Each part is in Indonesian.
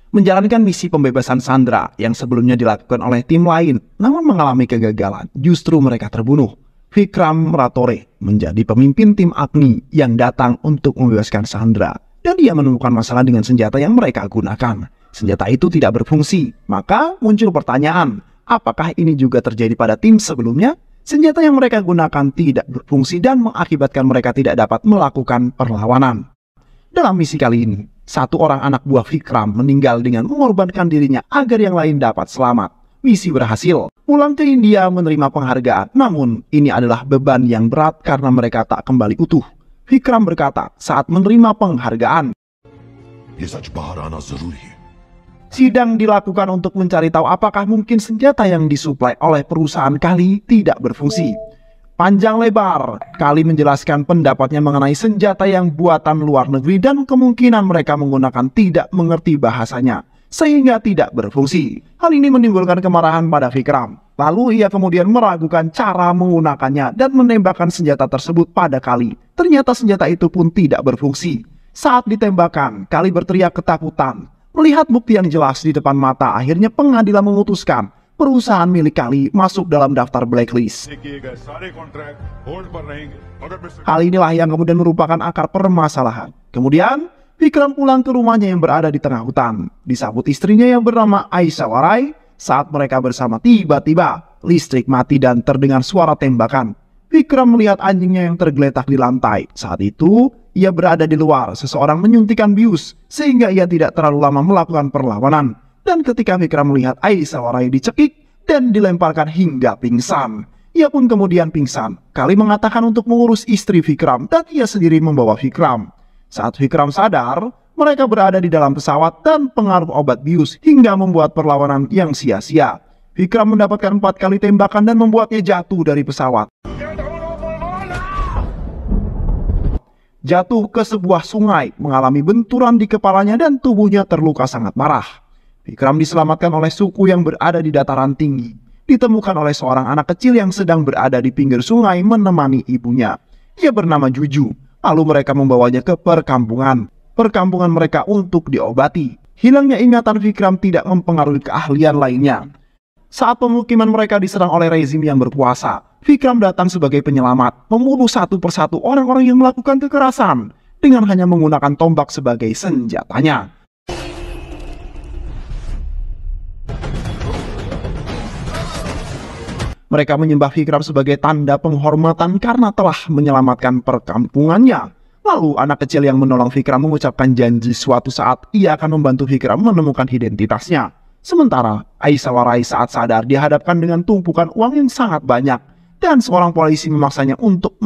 Menjalankan misi pembebasan Sandra yang sebelumnya dilakukan oleh tim lain, namun mengalami kegagalan, justru mereka terbunuh. Vikram Ratore menjadi pemimpin tim Agni yang datang untuk membebaskan Sandra, dan dia menemukan masalah dengan senjata yang mereka gunakan. Senjata itu tidak berfungsi, maka muncul pertanyaan, apakah ini juga terjadi pada tim sebelumnya? Senjata yang mereka gunakan tidak berfungsi dan mengakibatkan mereka tidak dapat melakukan perlawanan. Dalam misi kali ini, satu orang anak buah Vikram meninggal dengan mengorbankan dirinya agar yang lain dapat selamat. Misi berhasil, pulang ke India menerima penghargaan, namun ini adalah beban yang berat karena mereka tak kembali utuh. Vikram berkata saat menerima penghargaan, sidang dilakukan untuk mencari tahu apakah mungkin senjata yang disuplai oleh perusahaan Kali tidak berfungsi. Panjang lebar, Kali menjelaskan pendapatnya mengenai senjata yang buatan luar negeri dan kemungkinan mereka menggunakan tidak mengerti bahasanya, sehingga tidak berfungsi. Hal ini menimbulkan kemarahan pada Vikram. Lalu ia kemudian meragukan cara menggunakannya dan menembakkan senjata tersebut pada Kali. Ternyata senjata itu pun tidak berfungsi. Saat ditembakkan, Kali berteriak ketakutan. Melihat bukti yang jelas di depan mata, akhirnya pengadilan memutuskan perusahaan milik Kali masuk dalam daftar blacklist. Hal inilah yang kemudian merupakan akar permasalahan. Kemudian, Vikram pulang ke rumahnya yang berada di tengah hutan. Disambut istrinya yang bernama Aishwarya. Saat mereka bersama, tiba-tiba listrik mati dan terdengar suara tembakan. Vikram melihat anjingnya yang tergeletak di lantai. Saat itu, ia berada di luar. Seseorang menyuntikkan bius, sehingga ia tidak terlalu lama melakukan perlawanan. Dan ketika Vikram melihat Aishwarya dicekik dan dilemparkan hingga pingsan, ia pun kemudian pingsan. Kali mengatakan untuk mengurus istri Vikram dan ia sendiri membawa Vikram. Saat Vikram sadar, mereka berada di dalam pesawat dan pengaruh obat bius hingga membuat perlawanan yang sia-sia. Vikram mendapatkan 4 kali tembakan dan membuatnya jatuh dari pesawat. Jatuh ke sebuah sungai, mengalami benturan di kepalanya dan tubuhnya terluka sangat parah. Vikram diselamatkan oleh suku yang berada di dataran tinggi. Ditemukan oleh seorang anak kecil yang sedang berada di pinggir sungai menemani ibunya. Ia bernama Juju. Lalu mereka membawanya ke perkampungan mereka untuk diobati. Hilangnya ingatan Vikram tidak mempengaruhi keahlian lainnya. Saat pemukiman mereka diserang oleh rezim yang berkuasa, Vikram datang sebagai penyelamat, membunuh satu persatu orang-orang yang melakukan kekerasan dengan hanya menggunakan tombak sebagai senjatanya. Mereka menyembah Vikram sebagai tanda penghormatan karena telah menyelamatkan perkampungannya. Lalu anak kecil yang menolong Vikram mengucapkan janji suatu saat ia akan membantu Vikram menemukan identitasnya. Sementara Aishwarya saat sadar dihadapkan dengan tumpukan uang yang sangat banyak dan seorang polisi memaksanya untuk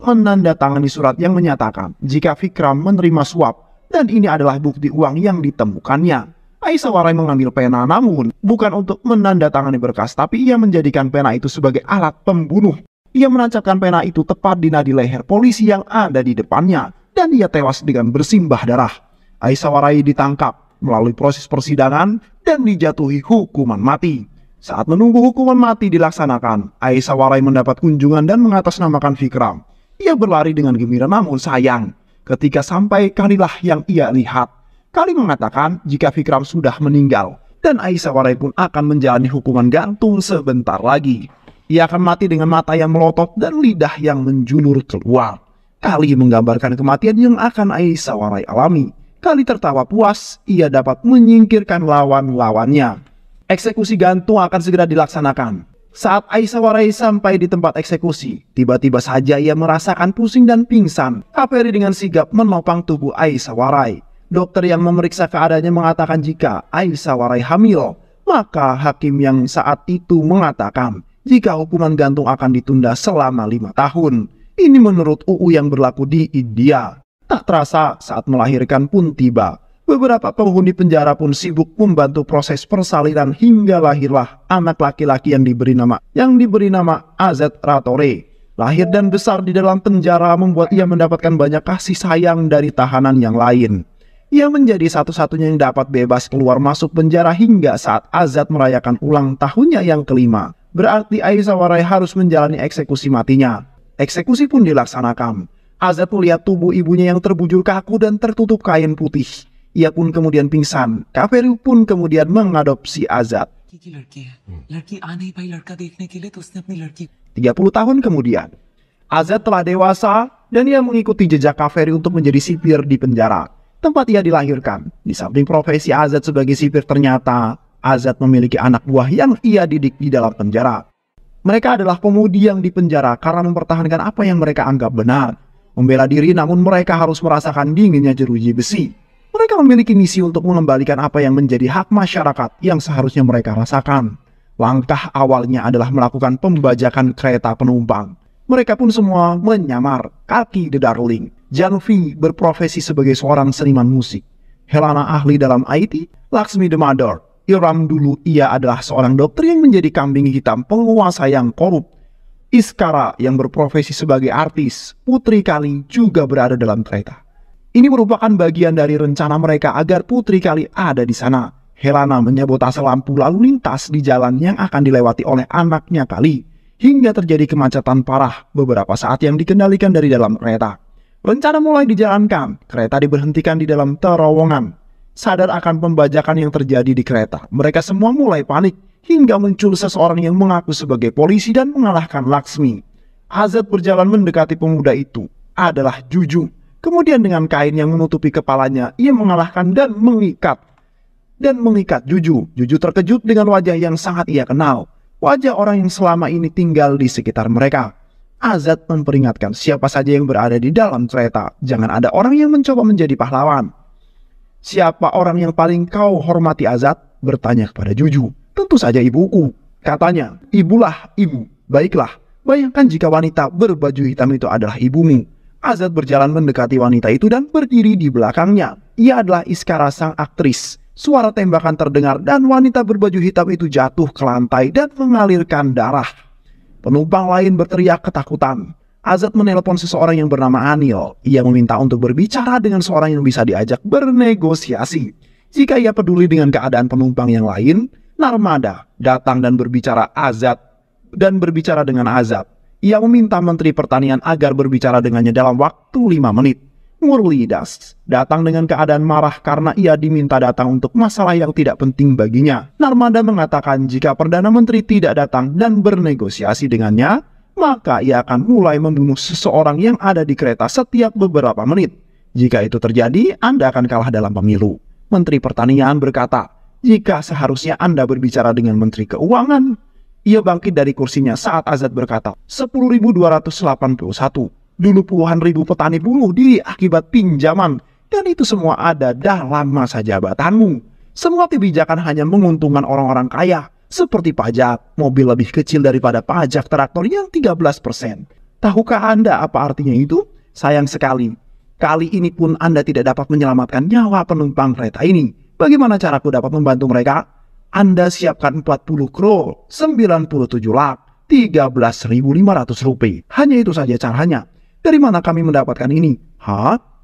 menandatangani surat yang menyatakan jika Vikram menerima suap dan ini adalah bukti uang yang ditemukannya. Aishwarya mengambil pena namun bukan untuk menandatangani berkas, tapi ia menjadikan pena itu sebagai alat pembunuh. Ia menancapkan pena itu tepat di nadi leher polisi yang ada di depannya dan ia tewas dengan bersimbah darah. Aishwarya ditangkap melalui proses persidangan dan dijatuhi hukuman mati. Saat menunggu hukuman mati dilaksanakan, Aishwarya mendapat kunjungan dan mengatasnamakan Vikram. Ia berlari dengan gembira namun sayang, ketika sampai Kalilah yang ia lihat. Kali mengatakan jika Vikram sudah meninggal dan Aishwarya pun akan menjalani hukuman gantung sebentar lagi. Ia akan mati dengan mata yang melotot dan lidah yang menjulur keluar. Kali menggambarkan kematian yang akan Aishwarya alami. Kali tertawa puas, ia dapat menyingkirkan lawan-lawannya. Eksekusi gantung akan segera dilaksanakan. Saat Aishwarya sampai di tempat eksekusi, tiba-tiba saja ia merasakan pusing dan pingsan. Kaperi dengan sigap menopang tubuh Aishwarya. Dokter yang memeriksa keadaannya mengatakan jika Aishwarya hamil, maka hakim yang saat itu mengatakan jika hukuman gantung akan ditunda selama 5 tahun. Ini menurut UU yang berlaku di India. Tak terasa saat melahirkan pun tiba. Beberapa penghuni penjara pun sibuk membantu proses persalinan hingga lahirlah anak laki-laki yang diberi nama Azat Ratore. Lahir dan besar di dalam penjara membuat ia mendapatkan banyak kasih sayang dari tahanan yang lain. Ia menjadi satu-satunya yang dapat bebas keluar masuk penjara hingga saat Azad merayakan ulang tahunnya yang kelima. Berarti Aisyah Warai harus menjalani eksekusi matinya. Eksekusi pun dilaksanakan. Azad melihat tubuh ibunya yang terbujur kaku dan tertutup kain putih. Ia pun kemudian pingsan. Kaferi pun kemudian mengadopsi Azad. 30 tahun kemudian, Azad telah dewasa dan ia mengikuti jejak Kaferi untuk menjadi sipir di penjara, tempat ia dilahirkan. Di samping profesi Azad sebagai sipir, ternyata Azad memiliki anak buah yang ia didik di dalam penjara. Mereka adalah pemudi yang dipenjara karena mempertahankan apa yang mereka anggap benar. Membela diri, namun mereka harus merasakan dinginnya jeruji besi. Mereka memiliki misi untuk mengembalikan apa yang menjadi hak masyarakat yang seharusnya mereka rasakan. Langkah awalnya adalah melakukan pembajakan kereta penumpang. Mereka pun semua menyamar. Kalki the Darling, Janvi berprofesi sebagai seorang seniman musik, Helana ahli dalam IT, Laksmi the Mother, Iram dulu ia adalah seorang dokter yang menjadi kambing hitam penguasa yang korup, Iskara yang berprofesi sebagai artis, Putri Kali juga berada dalam kereta. Ini merupakan bagian dari rencana mereka agar Putri Kali ada di sana. Helana menyabotase lampu lalu lintas di jalan yang akan dilewati oleh anaknya Kali, hingga terjadi kemacetan parah beberapa saat yang dikendalikan dari dalam kereta. Rencana mulai dijalankan, kereta diberhentikan di dalam terowongan. Sadar akan pembajakan yang terjadi di kereta, mereka semua mulai panik, hingga muncul seseorang yang mengaku sebagai polisi dan mengalahkan Laksmi. Azad berjalan mendekati pemuda itu, adalah Juju. Kemudian dengan kain yang menutupi kepalanya, ia mengalahkan dan mengikat Juju. Juju terkejut dengan wajah yang sangat ia kenal, wajah orang yang selama ini tinggal di sekitar mereka. Azad memperingatkan siapa saja yang berada di dalam kereta, jangan ada orang yang mencoba menjadi pahlawan. Siapa orang yang paling kau hormati, Azad? Bertanya kepada Juju. Tentu saja ibuku, katanya. Ibulah ibu. Baiklah, bayangkan jika wanita berbaju hitam itu adalah ibumu. Azad berjalan mendekati wanita itu dan berdiri di belakangnya. Ia adalah Iskara, sang aktris. Suara tembakan terdengar dan wanita berbaju hitam itu jatuh ke lantai dan mengalirkan darah. Penumpang lain berteriak ketakutan. Azad menelpon seseorang yang bernama Anil. Ia meminta untuk berbicara dengan seorang yang bisa diajak bernegosiasi. Jika ia peduli dengan keadaan penumpang yang lain, Narmada datang dan berbicara dengan Azad. Ia meminta Menteri Pertanian agar berbicara dengannya dalam waktu 5 menit. Murli Das datang dengan keadaan marah karena ia diminta datang untuk masalah yang tidak penting baginya. Narmada mengatakan jika Perdana Menteri tidak datang dan bernegosiasi dengannya, maka ia akan mulai membunuh seseorang yang ada di kereta setiap beberapa menit. Jika itu terjadi, Anda akan kalah dalam pemilu. Menteri Pertanian berkata, jika seharusnya Anda berbicara dengan Menteri Keuangan. Ia bangkit dari kursinya saat Azad berkata, 10.281. Dulu puluhan ribu petani bunuh diri akibat pinjaman. Dan itu semua ada dalam masa jabatanmu. Semua kebijakan hanya menguntungkan orang-orang kaya. Seperti pajak, mobil lebih kecil daripada pajak traktor yang 13%. Tahukah Anda apa artinya itu? Sayang sekali. Kali ini pun Anda tidak dapat menyelamatkan nyawa penumpang kereta ini. Bagaimana caraku dapat membantu mereka? Anda siapkan 40 crore, 97 lak, 13.500 rupiah. Hanya itu saja caranya. Dari mana kami mendapatkan ini?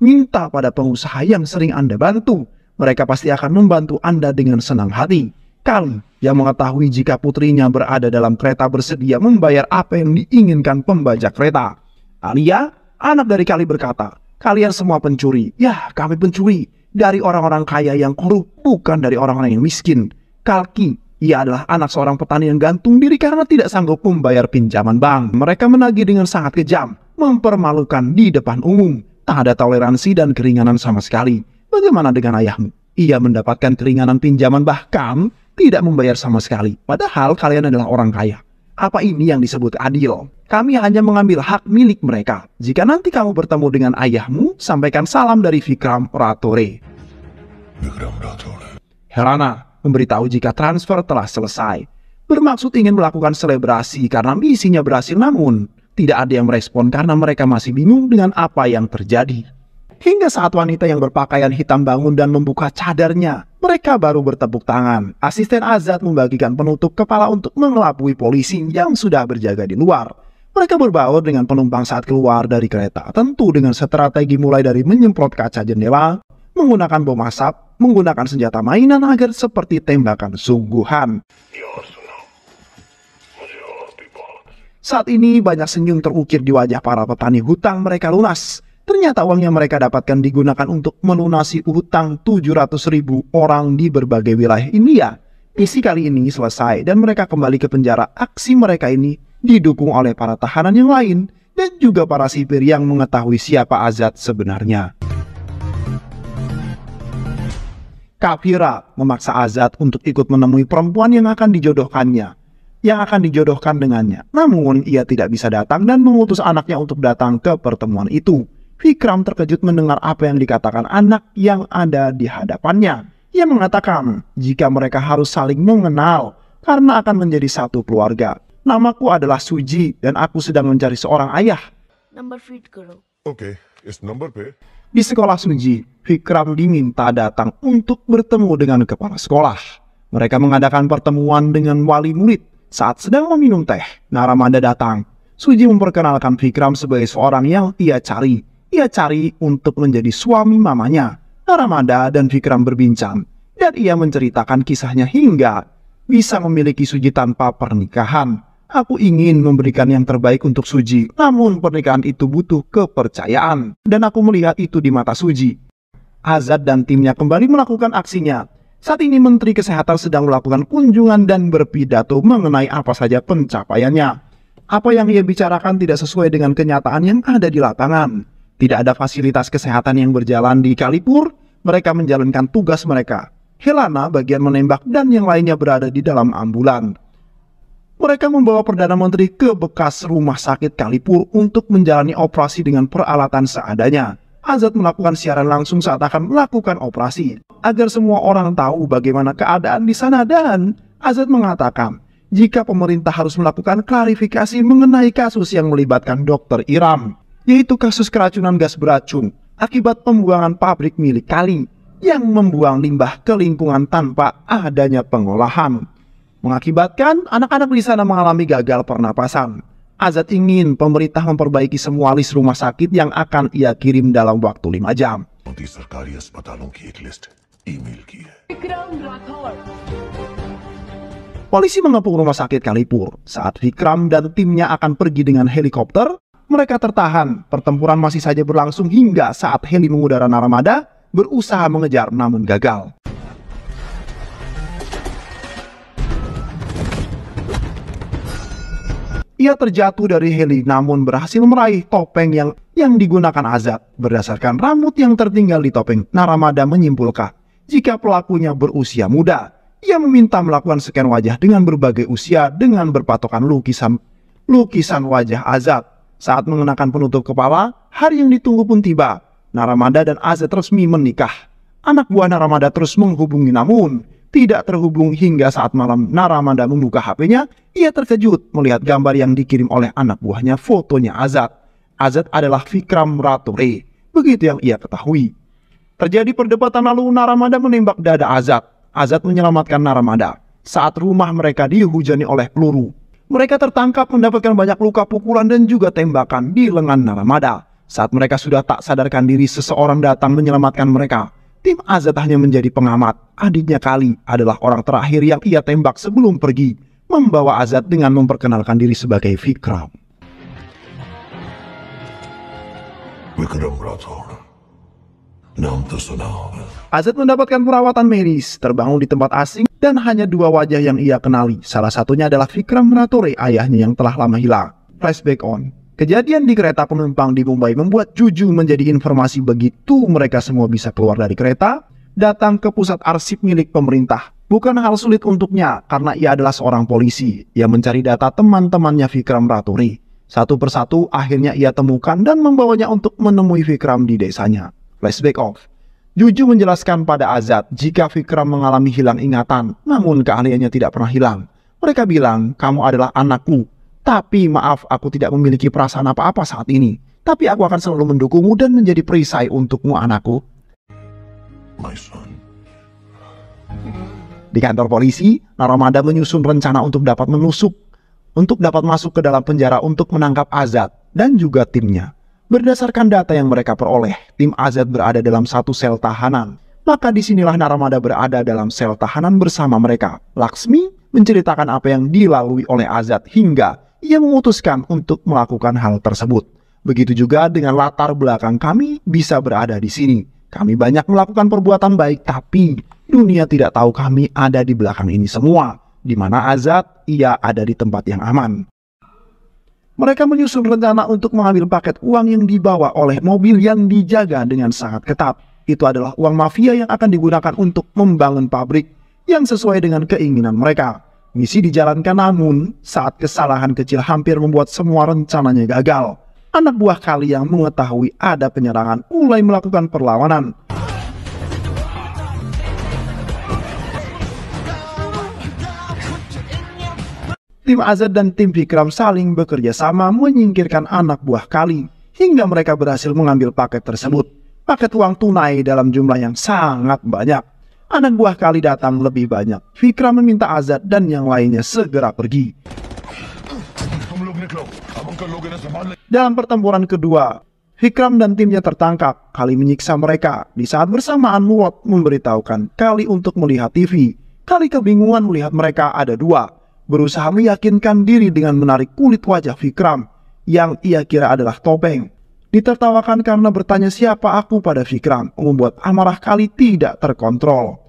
Minta pada pengusaha yang sering Anda bantu. Mereka pasti akan membantu Anda dengan senang hati. Kali yang mengetahui jika putrinya berada dalam kereta bersedia membayar apa yang diinginkan pembajak kereta. Alia, anak dari Kali berkata, kalian semua pencuri. Ya, kami pencuri. Dari orang-orang kaya yang korup, bukan dari orang-orang yang miskin. Kalki, ia adalah anak seorang petani yang gantung diri karena tidak sanggup membayar pinjaman bank. Mereka menagih dengan sangat kejam, mempermalukan di depan umum. Tak ada toleransi dan keringanan sama sekali. Bagaimana dengan ayahmu? Ia mendapatkan keringanan pinjaman bahkan tidak membayar sama sekali. Padahal kalian adalah orang kaya. Apa ini yang disebut adil? Kami hanya mengambil hak milik mereka. Jika nanti kamu bertemu dengan ayahmu, sampaikan salam dari Vikram Ratore. Helana memberitahu jika transfer telah selesai. Bermaksud ingin melakukan selebrasi karena misinya berhasil, namun tidak ada yang merespon karena mereka masih bingung dengan apa yang terjadi. Hingga saat wanita yang berpakaian hitam bangun dan membuka cadarnya, mereka baru bertepuk tangan. Asisten Azad membagikan penutup kepala untuk mengelabui polisi yang sudah berjaga di luar. Mereka berbaur dengan penumpang saat keluar dari kereta, tentu dengan strategi mulai dari menyemprot kaca jendela, menggunakan bom asap, menggunakan senjata mainan agar seperti tembakan sungguhan. Saat ini banyak senyum terukir di wajah para petani hutang mereka lunas. Ternyata uang yang mereka dapatkan digunakan untuk melunasi hutang 700.000 orang di berbagai wilayah India. Misi kali ini selesai dan mereka kembali ke penjara. Aksi mereka ini didukung oleh para tahanan yang lain dan juga para sipir yang mengetahui siapa Azad sebenarnya. Kafira memaksa Azad untuk ikut menemui perempuan yang akan dijodohkan dengannya. Namun ia tidak bisa datang dan mengutus anaknya untuk datang ke pertemuan itu. Vikram terkejut mendengar apa yang dikatakan anak yang ada di hadapannya. Ia mengatakan jika mereka harus saling mengenal karena akan menjadi satu keluarga. Namaku adalah Suji dan aku sedang mencari seorang ayah. Number feed karo. Okay, इस नंबर पे Di sekolah Suji, Vikram diminta datang untuk bertemu dengan kepala sekolah. Mereka mengadakan pertemuan dengan wali murid. Saat sedang meminum teh, Naramada datang. Suji memperkenalkan Vikram sebagai seorang yang ia cari. Ia cari untuk menjadi suami mamanya. Naramada dan Vikram berbincang, dan ia menceritakan kisahnya hingga bisa memiliki Suji tanpa pernikahan. Aku ingin memberikan yang terbaik untuk Suji, namun pernikahan itu butuh kepercayaan. Dan aku melihat itu di mata Suji. Azad dan timnya kembali melakukan aksinya. Saat ini Menteri Kesehatan sedang melakukan kunjungan dan berpidato mengenai apa saja pencapaiannya. Apa yang ia bicarakan tidak sesuai dengan kenyataan yang ada di lapangan. Tidak ada fasilitas kesehatan yang berjalan di Kalipur. Mereka menjalankan tugas mereka. Helana bagian menembak dan yang lainnya berada di dalam ambulan. Mereka membawa Perdana Menteri ke bekas rumah sakit Kalipur untuk menjalani operasi dengan peralatan seadanya. Azad melakukan siaran langsung saat akan melakukan operasi, agar semua orang tahu bagaimana keadaan di sana, dan Azad mengatakan jika pemerintah harus melakukan klarifikasi mengenai kasus yang melibatkan Dr. Iram, yaitu kasus keracunan gas beracun akibat pembuangan pabrik milik Kali yang membuang limbah ke lingkungan tanpa adanya pengolahan, mengakibatkan anak-anak di sana mengalami gagal pernapasan. Azad ingin pemerintah memperbaiki semua list rumah sakit yang akan ia kirim dalam waktu 5 jam. सरकारी अस्पतालों की एक list email की है। Polisi mengepung rumah sakit Kalipur. Saat Vikram dan timnya akan pergi dengan helikopter, mereka tertahan. Pertempuran masih saja berlangsung hingga saat heli mengudara Naramada berusaha mengejar namun gagal. Ia terjatuh dari heli namun berhasil meraih topeng yang digunakan Azad. Berdasarkan rambut yang tertinggal di topeng, Naramada menyimpulkan jika pelakunya berusia muda. Ia meminta melakukan scan wajah dengan berbagai usia dengan berpatokan lukisan wajah Azad. Saat mengenakan penutup kepala, hari yang ditunggu pun tiba. Naramada dan Azad resmi menikah. Anak buah Naramada terus menghubungi namun tidak terhubung hingga saat malam Naramada membuka HP-nya. Ia terkejut melihat gambar yang dikirim oleh anak buahnya, fotonya Azad. Azad adalah Vikram Ratore. Begitu yang ia ketahui. Terjadi perdebatan lalu Naramada menembak dada Azad. Azad menyelamatkan Naramada saat rumah mereka dihujani oleh peluru. Mereka tertangkap mendapatkan banyak luka pukulan dan juga tembakan di lengan Naramada. Saat mereka sudah tak sadarkan diri, seseorang datang menyelamatkan mereka. Tim Azad hanya menjadi pengamat. Adiknya Kali adalah orang terakhir yang ia tembak sebelum pergi, membawa Azad dengan memperkenalkan diri sebagai Vikram. Vikram राठौड़ नाम तो सुना होगा। Azad mendapatkan perawatan medis, terbangun di tempat asing, dan hanya 2 wajah yang ia kenali. Salah satunya adalah Vikram Ratore, ayahnya yang telah lama hilang. Flashback on. Kejadian di kereta penumpang di Mumbai membuat Juju menjadi informasi. Begitu mereka semua bisa keluar dari kereta, datang ke pusat arsip milik pemerintah. Bukan hal sulit untuknya karena ia adalah seorang polisi. Ia mencari data teman-temannya Vikram Ratore. Satu persatu akhirnya ia temukan dan membawanya untuk menemui Vikram di desanya. Flashback off. Juju menjelaskan pada Azad jika Vikram mengalami hilang ingatan, namun keahliannya tidak pernah hilang. Mereka bilang, kamu adalah anakku. Tapi maaf, aku tidak memiliki perasaan apa-apa saat ini. Tapi aku akan selalu mendukungmu dan menjadi perisai untukmu, anakku. My son. Di kantor polisi, Naramada menyusun rencana untuk dapat menusuk untuk dapat masuk ke dalam penjara untuk menangkap Azad dan juga timnya. Berdasarkan data yang mereka peroleh, tim Azad berada dalam satu sel tahanan. Maka disinilah Narmada berada dalam sel tahanan bersama mereka. Laksmi menceritakan apa yang dilalui oleh Azad hingga ia memutuskan untuk melakukan hal tersebut. Begitu juga dengan latar belakang kami bisa berada di sini. Kami banyak melakukan perbuatan baik, tapi dunia tidak tahu kami ada di belakang ini semua. Di mana Azad, ia ada di tempat yang aman. Mereka menyusun rencana untuk mengambil paket uang yang dibawa oleh mobil yang dijaga dengan sangat ketat. Itu adalah uang mafia yang akan digunakan untuk membangun pabrik yang sesuai dengan keinginan mereka. Misi dijalankan, namun saat kesalahan kecil hampir membuat semua rencananya gagal. Anak buah Kali yang mengetahui ada penyerangan mulai melakukan perlawanan. Tim Azad dan tim Vikram saling bekerja sama menyingkirkan anak buah Kali hingga mereka berhasil mengambil paket tersebut. Paket uang tunai dalam jumlah yang sangat banyak. Anak buah Kali datang lebih banyak. Vikram meminta Azad dan yang lainnya segera pergi. Dalam pertempuran kedua, Vikram dan timnya tertangkap. Kali menyiksa mereka. Di saat bersamaan, Muad memberitahukan Kali untuk melihat TV. Kali kebingungan melihat mereka ada dua. Berusaha meyakinkan diri dengan menarik kulit wajah Vikram yang ia kira adalah topeng. Ditertawakan karena bertanya siapa aku pada Vikram, membuat amarah Kali tidak terkontrol.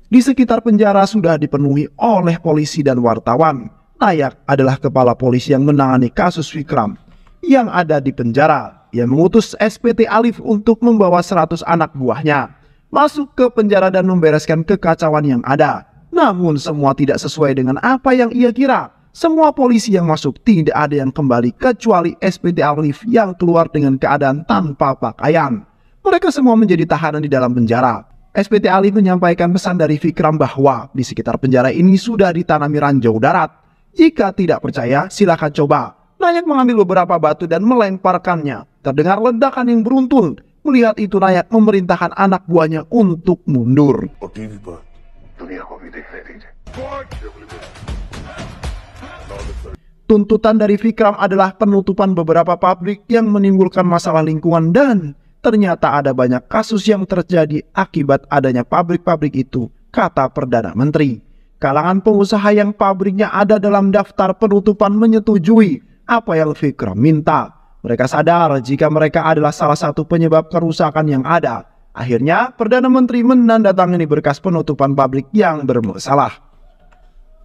Di sekitar penjara sudah dipenuhi oleh polisi dan wartawan. Nayak adalah kepala polisi yang menangani kasus Vikram yang ada di penjara. Ia mengutus SPT Alif untuk membawa 100 anak buahnya masuk ke penjara dan membereskan kekacauan yang ada. Namun semua tidak sesuai dengan apa yang ia kira. Semua polisi yang masuk tidak ada yang kembali kecuali SPT Alif yang keluar dengan keadaan tanpa pakaian. Mereka semua menjadi tahanan di dalam penjara. SPT Alif menyampaikan pesan dari Vikram bahwa di sekitar penjara ini sudah ditanami ranjau darat. Jika tidak percaya, silakan coba. Nayak mengambil beberapa batu dan melemparkannya. Terdengar ledakan yang beruntun. Melihat itu, Nayak memerintahkan anak buahnya untuk mundur. Tuntutan dari Vikram adalah penutupan beberapa pabrik yang menimbulkan masalah lingkungan dan ternyata ada banyak kasus yang terjadi akibat adanya pabrik-pabrik itu, kata Perdana Menteri. Kalangan pengusaha yang pabriknya ada dalam daftar penutupan menyetujui apa yang Vikram minta. Mereka sadar jika mereka adalah salah satu penyebab kerusakan yang ada. Akhirnya, Perdana Menteri menandatangani berkas penutupan pabrik yang bermasalah.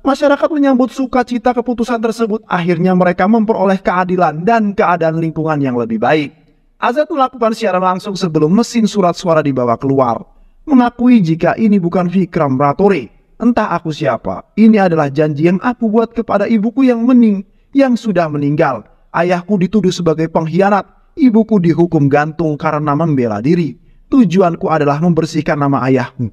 Masyarakat menyambut sukacita keputusan tersebut. Akhirnya mereka memperoleh keadilan dan keadaan lingkungan yang lebih baik. Azad melakukan siaran langsung sebelum mesin surat suara dibawa keluar. Mengakui jika ini bukan Vikram Ratore. Entah aku siapa, ini adalah janji yang aku buat kepada ibuku yang sudah meninggal. Ayahku dituduh sebagai pengkhianat, ibuku dihukum gantung karena membela diri. Tujuanku adalah membersihkan nama ayahku.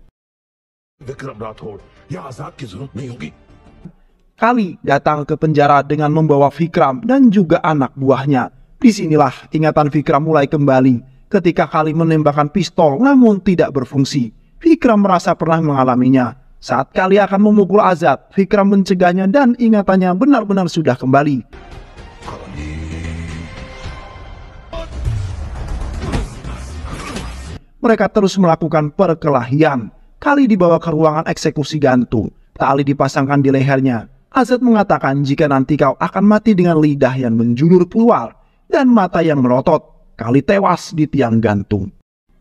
Kali datang ke penjara dengan membawa Vikram dan juga anak buahnya. Disinilah ingatan Vikram mulai kembali ketika Kali menembakkan pistol namun tidak berfungsi. Vikram merasa pernah mengalaminya. Saat Kali akan memukul Azad, Vikram mencegahnya dan ingatannya benar-benar sudah kembali. Mereka terus melakukan perkelahian. Kali dibawa ke ruangan eksekusi gantung. Tali dipasangkan di lehernya. Azad mengatakan jika nanti kau akan mati dengan lidah yang menjulur keluar dan mata yang melotot. Kali tewas di tiang gantung.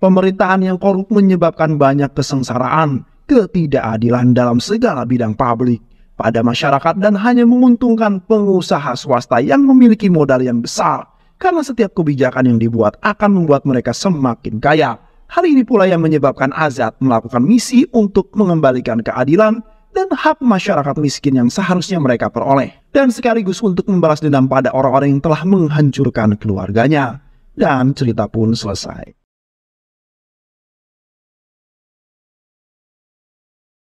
Pemerintahan yang korup menyebabkan banyak kesengsaraan, ketidakadilan dalam segala bidang publik pada masyarakat dan hanya menguntungkan pengusaha swasta yang memiliki modal yang besar karena setiap kebijakan yang dibuat akan membuat mereka semakin kaya. Hal ini pula yang menyebabkan Azad melakukan misi untuk mengembalikan keadilan dan hak masyarakat miskin yang seharusnya mereka peroleh, dan sekaligus untuk membalas dendam pada orang-orang yang telah menghancurkan keluarganya. Dan cerita pun selesai.